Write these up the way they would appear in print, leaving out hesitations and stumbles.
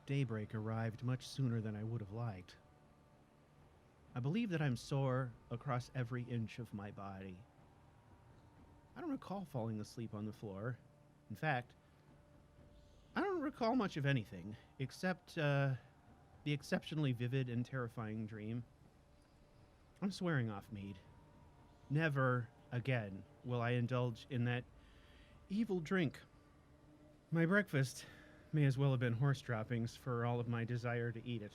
daybreak arrived much sooner than I would have liked. I believe that I'm sore across every inch of my body. I don't recall falling asleep on the floor. In fact, I don't recall much of anything, except the exceptionally vivid and terrifying dream. I'm swearing off mead. Never again will I indulge in that evil drink. My breakfast may as well have been horse droppings for all of my desire to eat it.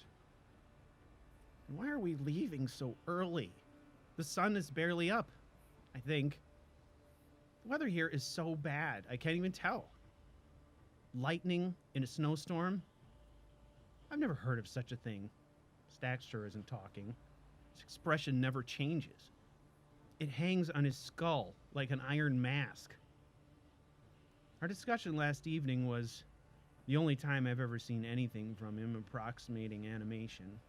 And why are we leaving so early? The sun is barely up, I think. The weather here is so bad, I can't even tell. Lightning in a snowstorm? I've never heard of such a thing. Stax sure isn't talking. His expression never changes. It hangs on his skull like an iron mask. Our discussion last evening was the only time I've ever seen anything from him approximating animation.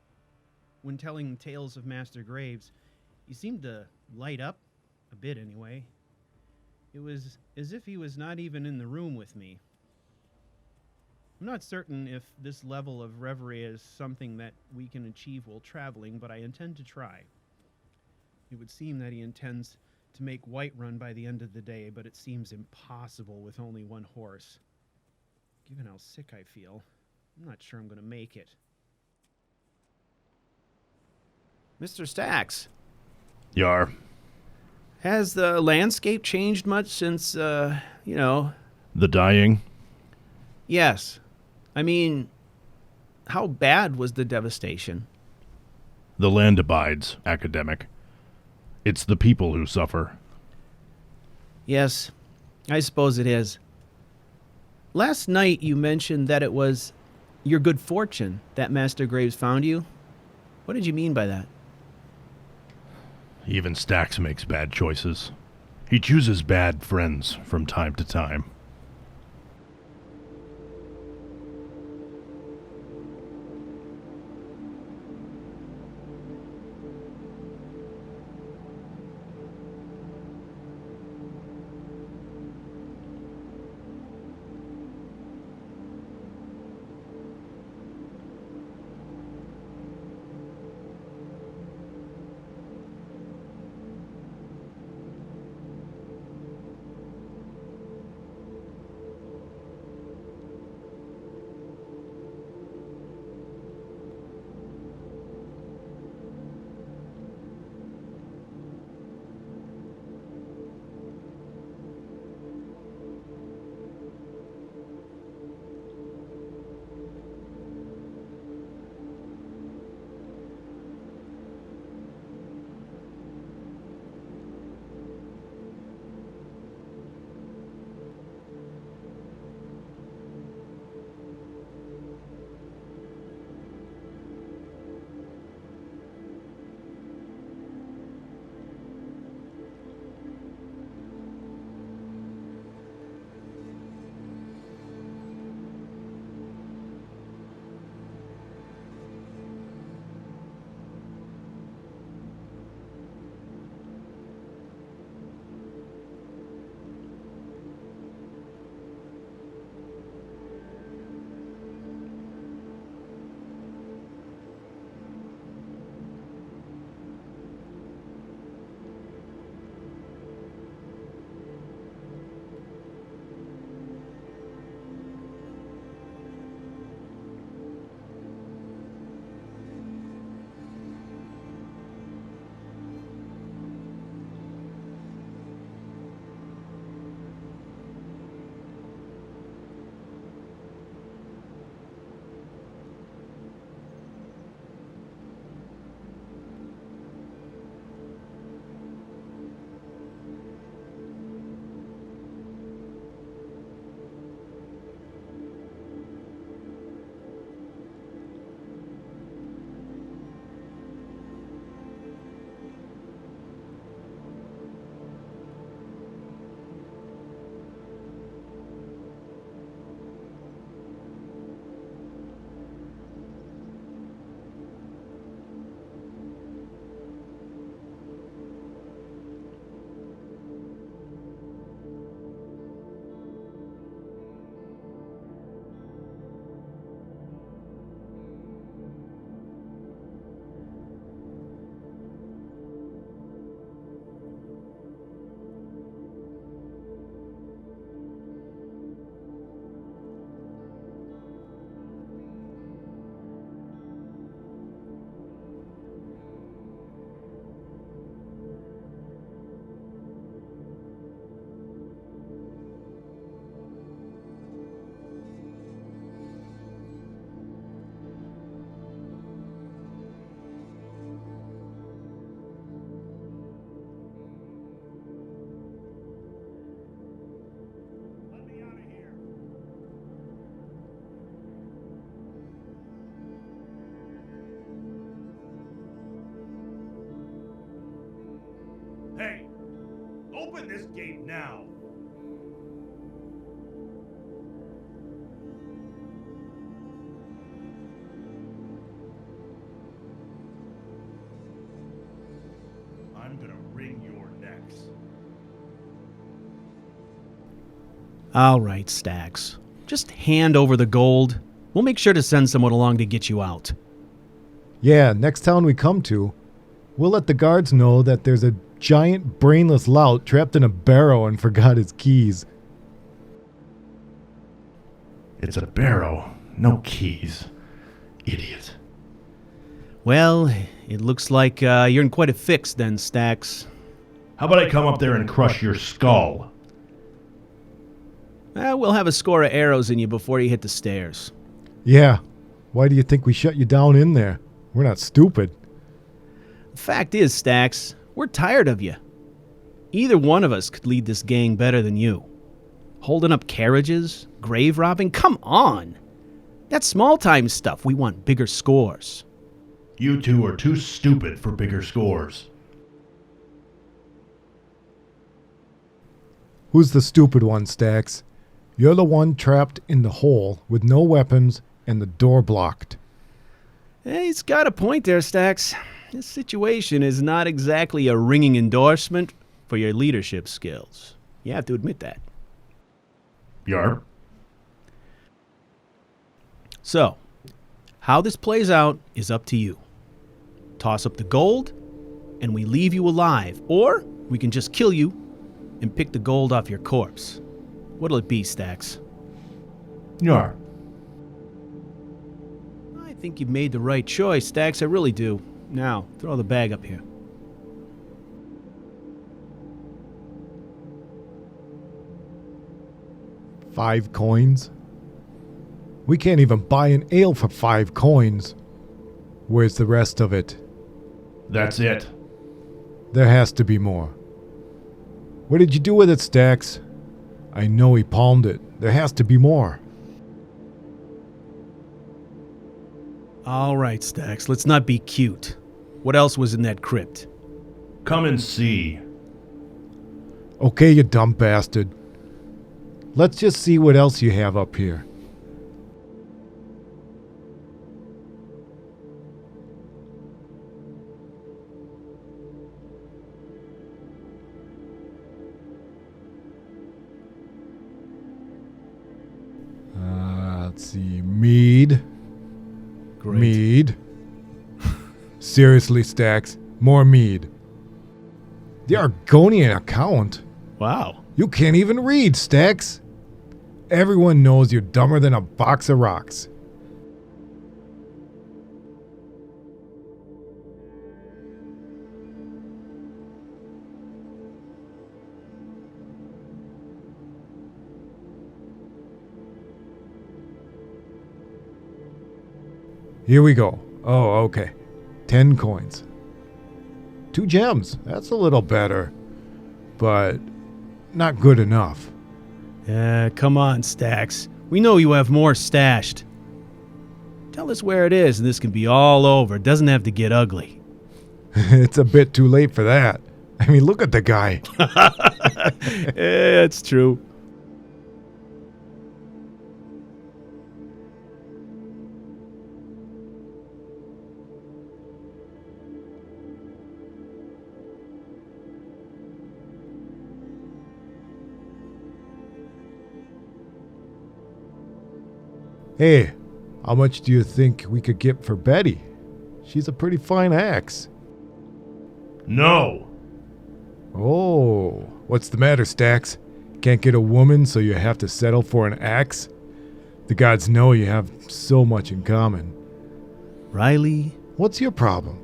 When telling tales of Master Graves, he seemed to light up, a bit anyway. It was as if he was not even in the room with me. I'm not certain if this level of reverie is something that we can achieve while traveling, but I intend to try. It would seem that he intends to make Whiterun by the end of the day, but it seems impossible with only one horse. Given how sick I feel, I'm not sure I'm going to make it. Mr. Stax. Yar. Has the landscape changed much since, The dying? Yes. I mean, how bad was the devastation? The land abides, academic. It's the people who suffer. Yes, I suppose it is. Last night you mentioned that it was your good fortune that Master Graves found you. What did you mean by that? Even Stax makes bad choices. He chooses bad friends from time to time. Open this gate now! I'm gonna wring your necks. All right, Stax. Just hand over the gold. We'll make sure to send someone along to get you out. Yeah, next town we come to, we'll let the guards know that there's a giant brainless lout trapped in a barrow and forgot his keys. It's a barrow, no keys. Idiot. Well, it looks like you're in quite a fix then, Stax. How about I come up there and crush your skull? We'll have a score of arrows in you before you hit the stairs. Yeah, why do you think we shut you down in there? We're not stupid. The fact is, Stax, we're tired of you. Either one of us could lead this gang better than you. Holding up carriages, grave robbing, come on. That's small-time stuff. We want bigger scores. You two are too stupid for bigger scores. Who's the stupid one, Stax? You're the one trapped in the hole with no weapons and the door blocked. Hey, he's got a point there, Stax. This situation is not exactly a ringing endorsement for your leadership skills. You have to admit that. Yarp. So, how this plays out is up to you. Toss up the gold, and we leave you alive. Or we can just kill you and pick the gold off your corpse. What'll it be, Stax? Yarp. I think you've made the right choice, Stax. I really do. Now, throw the bag up here. $5 coins? We can't even buy an ale for 5 coins. Where's the rest of it? That's it. There has to be more. What did you do with it, Stax? I know he palmed it. There has to be more. All right, Stax, let's not be cute. What else was in that crypt? Come and see. Okay, you dumb bastard. Let's just see what else you have up here. Let's see. Mead. Great. Mead. Seriously, Stax. More mead. The Argonian account? Wow. You can't even read, Stax. Everyone knows you're dumber than a box of rocks. Here we go. Oh, okay. 10 coins. 2 gems. That's a little better. But not good enough. Come on, Stax. We know you have more stashed. Tell us where it is and this can be all over. It doesn't have to get ugly. It's a bit too late for that. I mean, look at the guy. It's true. Hey, how much do you think we could get for Betty? She's a pretty fine axe. No. Oh, what's the matter, Stax? Can't get a woman, so you have to settle for an axe? The gods know you have so much in common. Riley? What's your problem?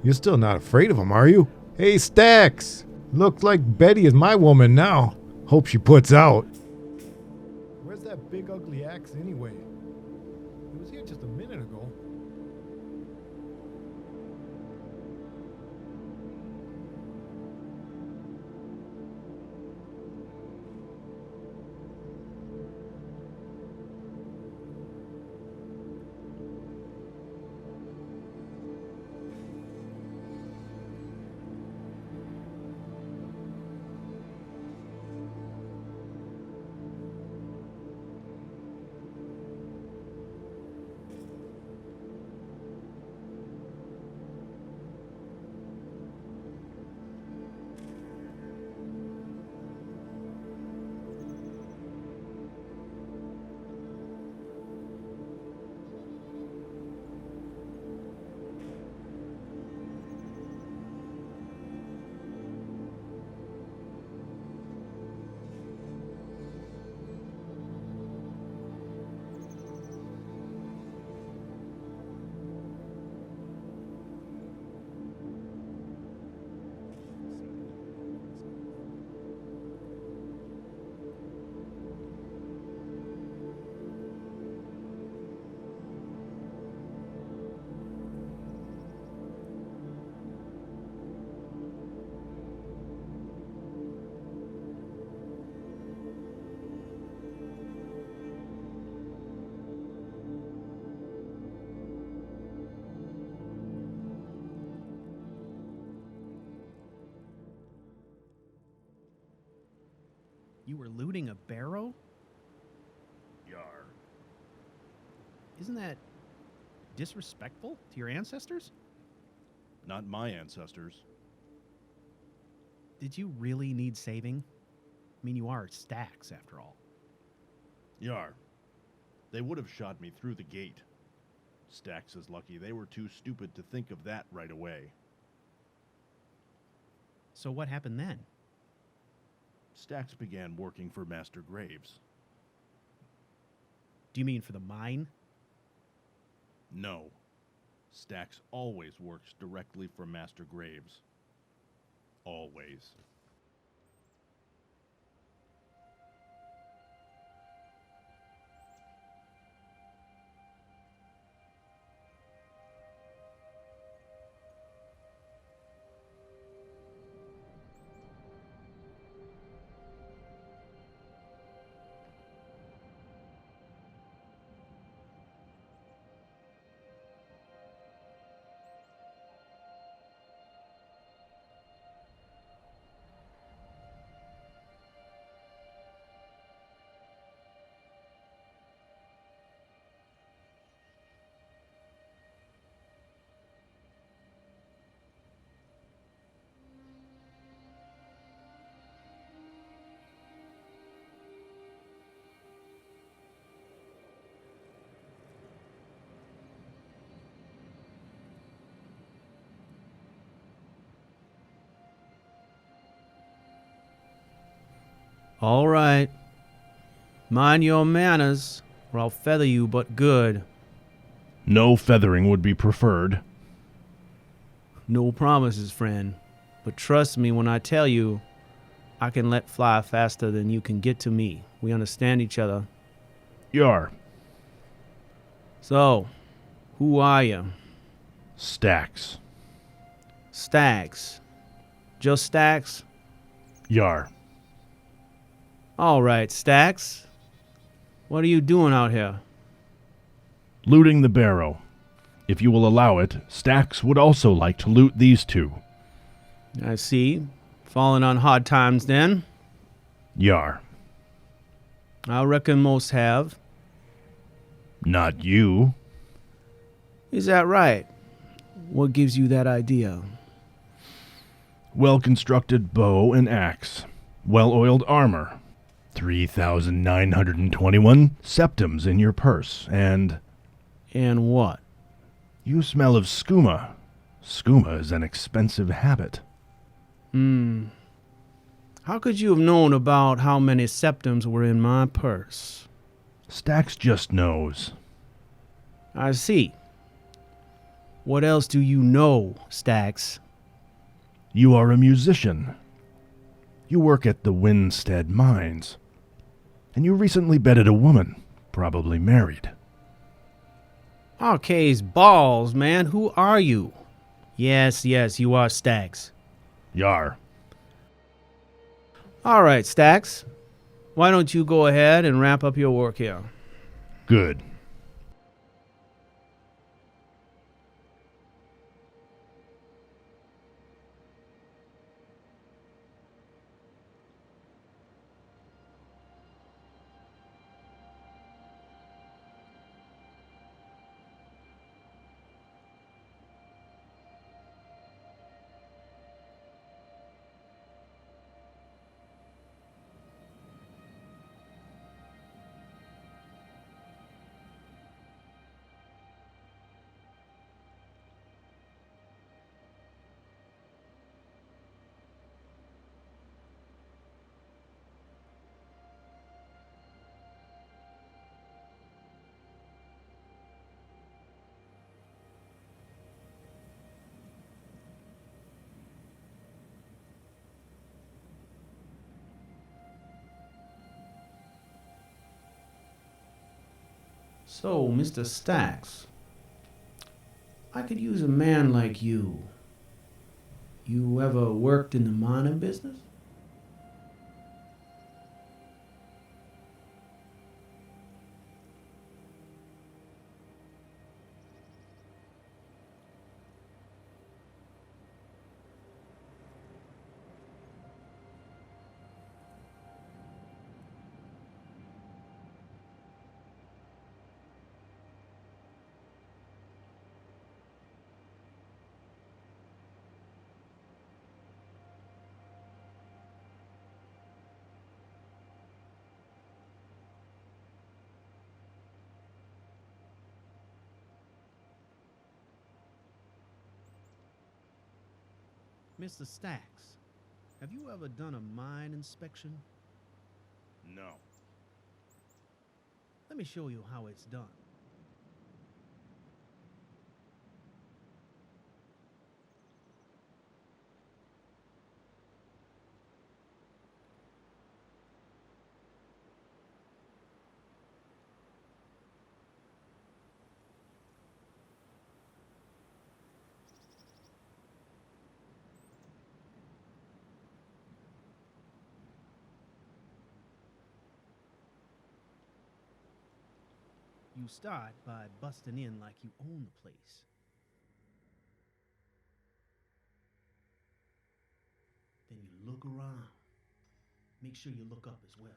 You're still not afraid of him, are you? Hey, Stax! Looks like Betty is my woman now. Hope she puts out. Where's that big ugly axe anyway? It was here just a minute ago. You were looting a barrow? Yar. Isn't that disrespectful to your ancestors? Not my ancestors. Did you really need saving? I mean, you are Stacks, after all. Yar. They would have shot me through the gate. Stax is lucky they were too stupid to think of that right away. So what happened then? Stax began working for Master Graves. Do you mean for the mine? No. Stax always works directly for Master Graves. Always. All right. Mind your manners, or I'll feather you but good. No feathering would be preferred. No promises, friend. But trust me when I tell you, I can let fly faster than you can get to me. We understand each other. Yar. So, who are you? Stax. Stacks. Just Stacks? Yar. All right, Stacks. What are you doing out here? Looting the barrow. If you will allow it, Stax would also like to loot these two. I see. Falling on hard times then? Yar. I reckon most have. Not you. Is that right? What gives you that idea? Well-constructed bow and axe. Well-oiled armor. 3,921 septums in your purse, and And what? you smell of skooma. Skooma is an expensive habit. How could you have known about how many septums were in my purse? Stax just knows. I see. What else do you know, Stacks? You are a musician. You work at the Winstead Mines. And you recently bedded a woman, probably married. Arcade's balls, man. Who are you? Yes, you are Stacks. Yar. All right, Stacks. Why don't you go ahead and wrap up your work here? Good. So, Mr. Stacks, I could use a man like you. You ever worked in the mining business? Mr. Stacks, have you ever done a mine inspection? No. Let me show you how it's done. You start by busting in like you own the place. Then you look around. Make sure you look up as well.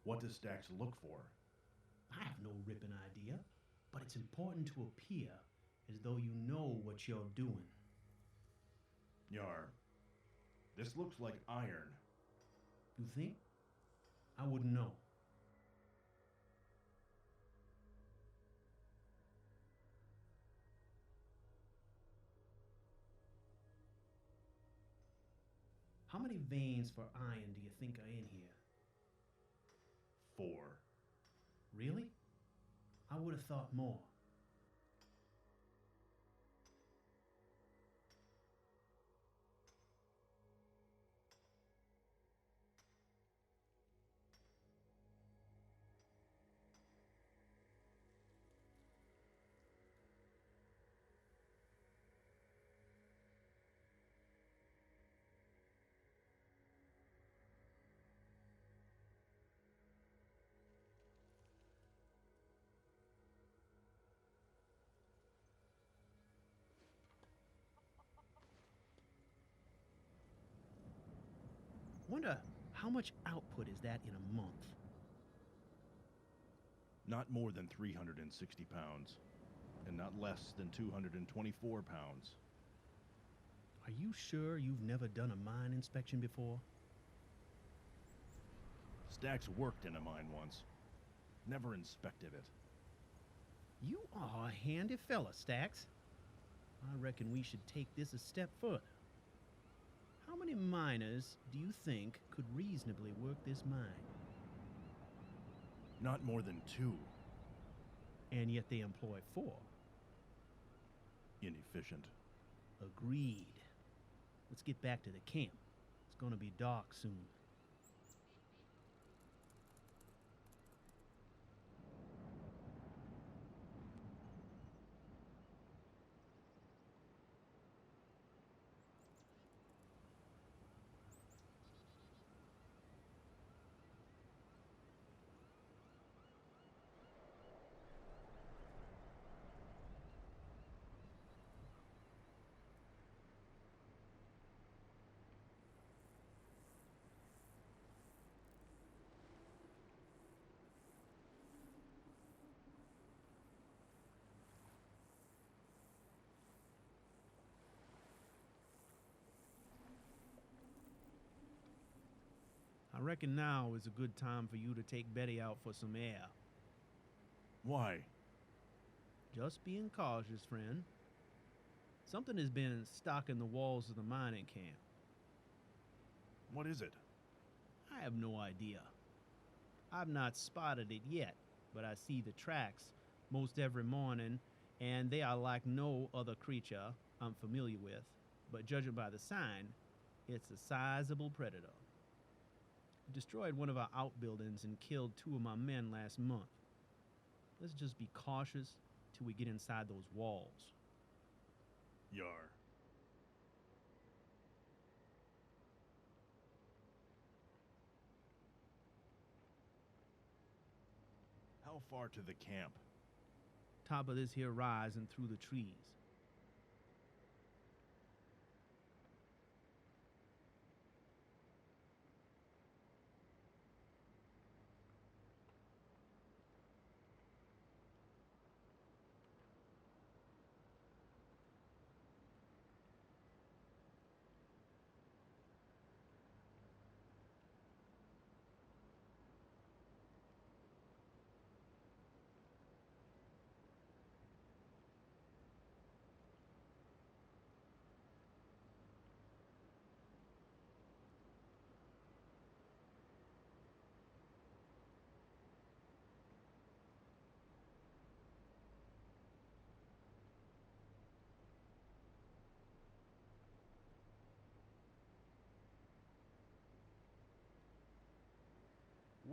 What does Stacks look for? I have no ripping idea, but it's important to appear as though you know what you're doing. Yar, this looks like iron. You think? I wouldn't know. How many veins for iron do you think are in here? 4. Really? I would have thought more. Wonder how much output is that in a month? Not more than 360 pounds, and not less than 224 pounds. Are you sure you've never done a mine inspection before? Stacks worked in a mine once. Never inspected it. You are a handy fella, Stacks. I reckon we should take this a step further. How many miners do you think could reasonably work this mine? Not more than 2. And yet they employ 4. Inefficient. Agreed. Let's get back to the camp. It's gonna be dark soon. I reckon now is a good time for you to take Betty out for some air. Why? Just being cautious, friend. Something has been stalking the walls of the mining camp. What is it? I have no idea. I've not spotted it yet, but I see the tracks most every morning, and they are like no other creature I'm familiar with. But judging by the sign, it's a sizable predator. It destroyed one of our outbuildings and killed 2 of my men last month. Let's just be cautious till we get inside those walls. Yar. How far to the camp? Top of this here rise and through the trees.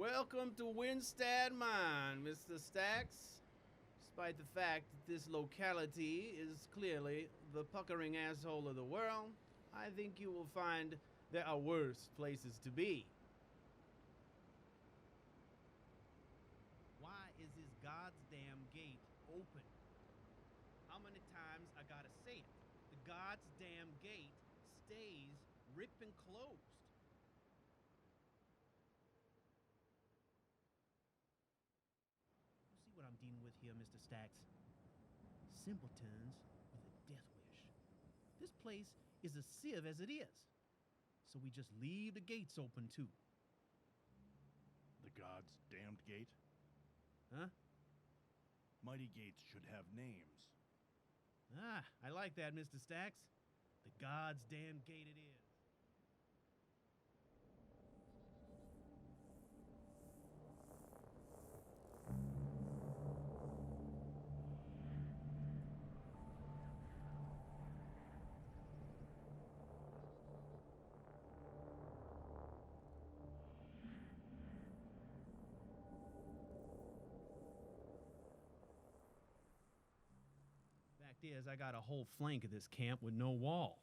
Welcome to Winstead Mine, Mr. Stacks. Despite the fact that this locality is clearly the puckering asshole of the world, I think you will find there are worse places to be. Why is this goddamn gate open? How many times I gotta say it? The goddamn gate stays ripping closed. You see what I'm dealing with here, Mr. Stacks? Simpletons with a death wish. This place is a sieve as it is. So we just leave the gates open too. The gods' damned gate? Huh? Mighty gates should have names. Ah, I like that, Mr. Stacks. The God's damn gate it is. Fact is, I got a whole flank of this camp with no wall.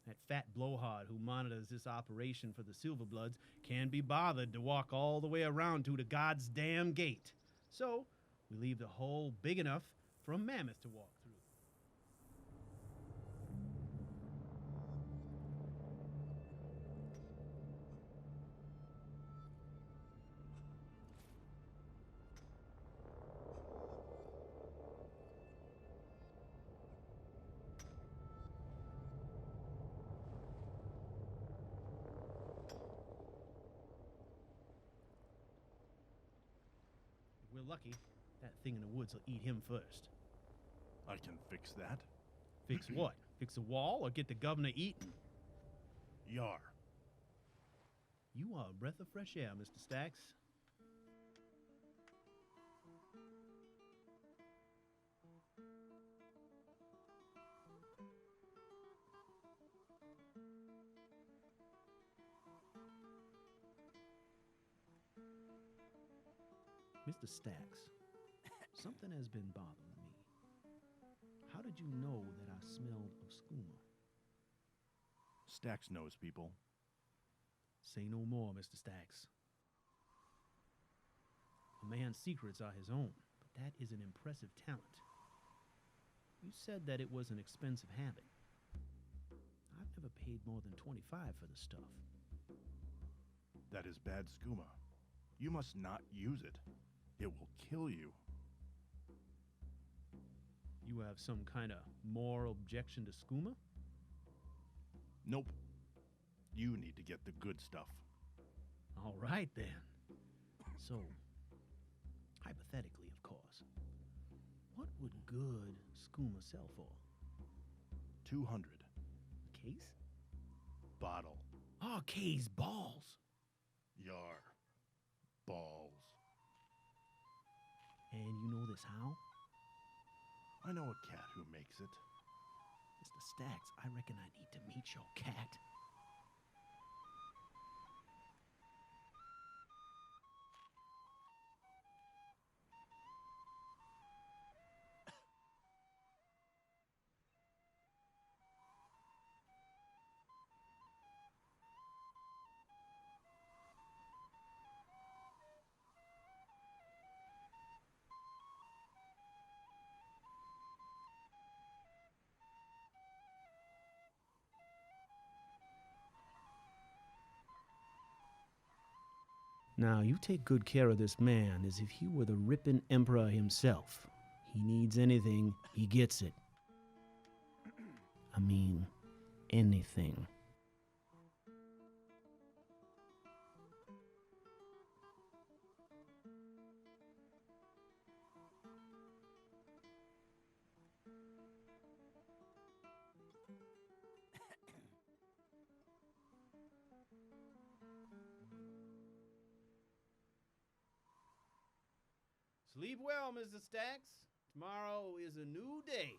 That fat blowhard who monitors this operation for the Silverbloods can't be bothered to walk all the way around to the God's damn gate. So, we leave the hole big enough for a mammoth to walk through. If we're lucky, that thing in the woods will eat him first. I can fix that. Fix what? Fix a wall or get the governor eaten? Yar. You are a breath of fresh air, Mr. Stacks. Mr. Stacks, something has been bothering me. How did you know that I smelled of skooma? Stacks knows people. Say no more, Mr. Stacks. A man's secrets are his own, but that is an impressive talent. You said that it was an expensive habit. I've never paid more than $25 for the stuff. That is bad skooma. You must not use it. It will kill you. You have some kind of moral objection to skooma? Nope. You need to get the good stuff. All right, then. So, hypothetically, of course, what would good skooma sell for? 200. A case? Bottle. Oh, case balls. Yar. Balls. And you know this how? I know a cat who makes it. Mr. Stacks, I reckon I need to meet your cat. Now, you take good care of this man as if he were the ripping emperor himself. He needs anything, he gets it. I mean, anything. Sleep well, Mr. Stacks. Tomorrow is a new day.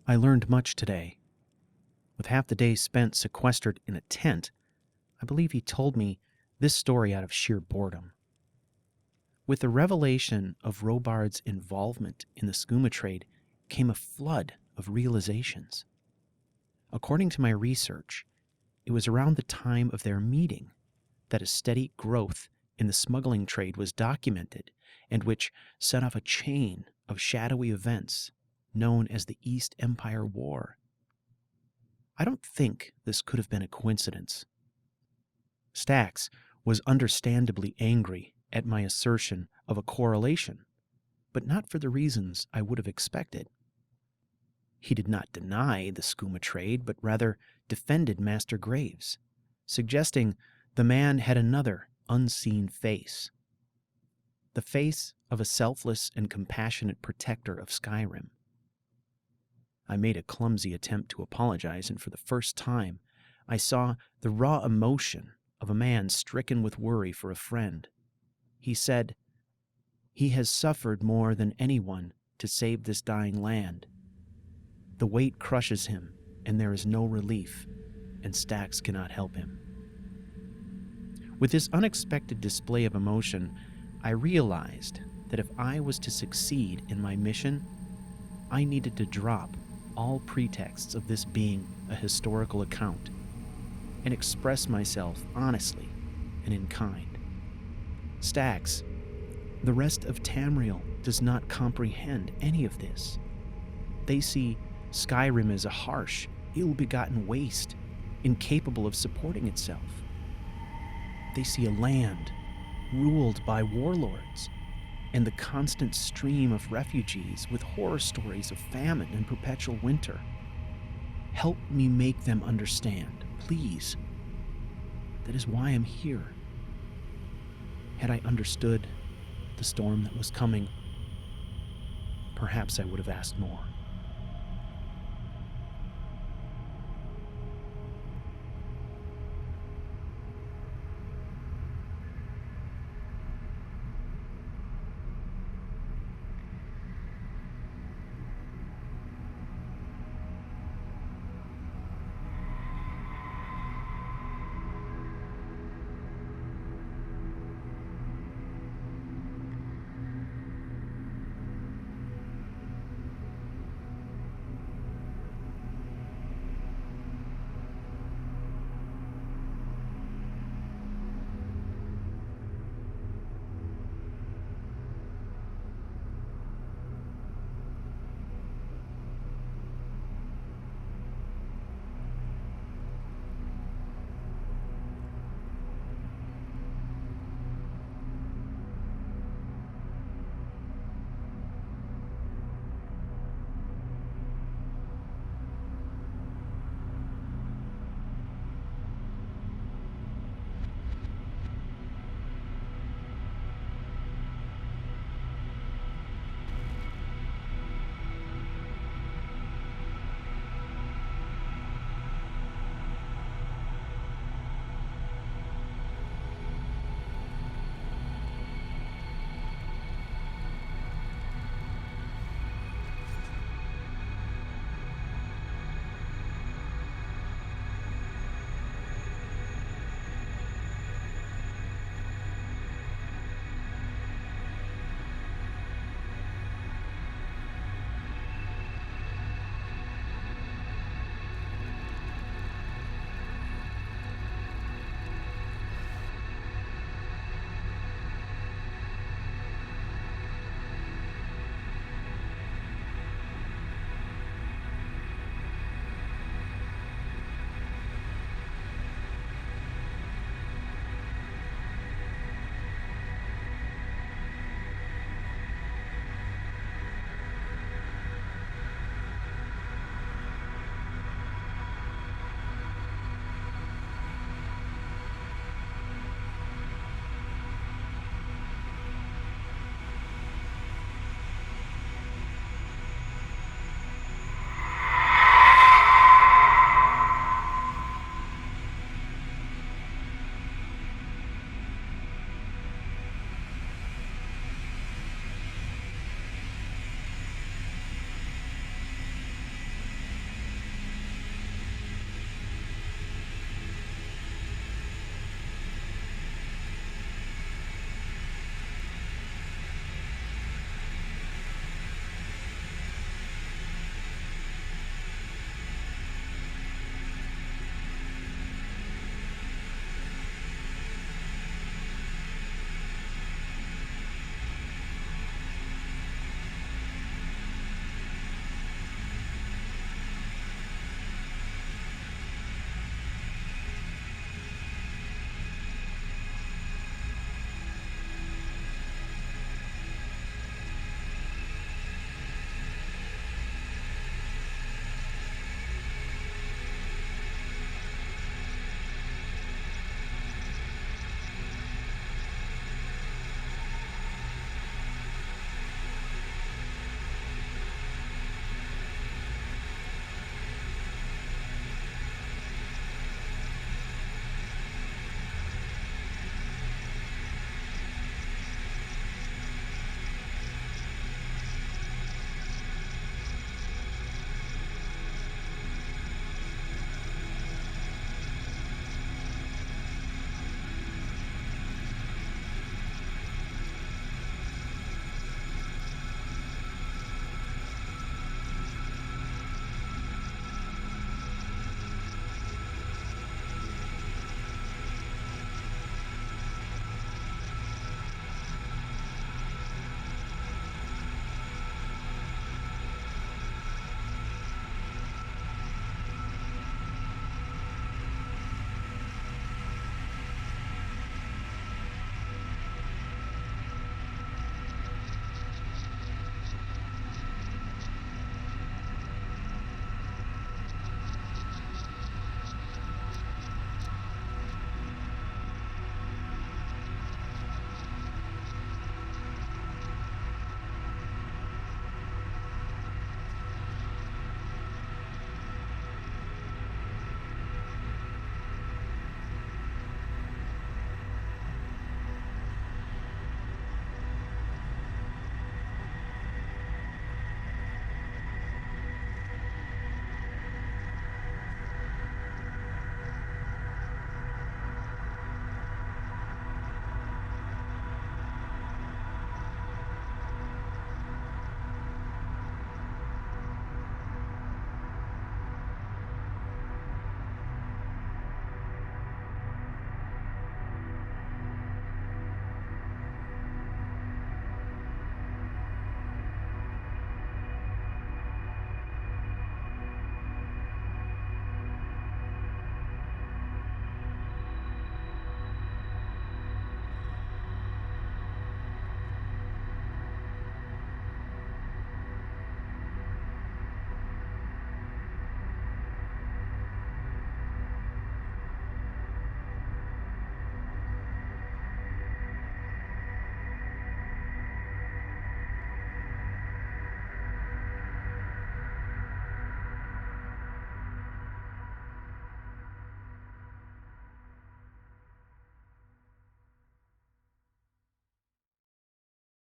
I learned much today. With half the day spent sequestered in a tent, I believe he told me this story out of sheer boredom. With the revelation of Robard's involvement in the skooma trade came a flood of realizations. According to my research, it was around the time of their meeting that a steady growth in the smuggling trade was documented, and which set off a chain of shadowy events known as the East Empire War. I don't think this could have been a coincidence. Stax was understandably angry at my assertion of a correlation, but not for the reasons I would have expected. He did not deny the skooma trade, but rather defended Master Graves, suggesting the man had another unseen face. The face of a selfless and compassionate protector of Skyrim. I made a clumsy attempt to apologize, and for the first time, I saw the raw emotion of a man stricken with worry for a friend. He said, "He has suffered more than anyone to save this dying land. The weight crushes him, and there is no relief, and Stax cannot help him." With this unexpected display of emotion, I realized that if I was to succeed in my mission, I needed to drop all pretexts of this being a historical account and express myself honestly and in kind. Stax, the rest of Tamriel does not comprehend any of this. They see Skyrim as a harsh, ill-begotten waste, incapable of supporting itself. They see a land ruled by warlords and the constant stream of refugees with horror stories of famine and perpetual winter. Help me make them understand, please. That is why I'm here. Had I understood the storm that was coming, perhaps I would have asked more.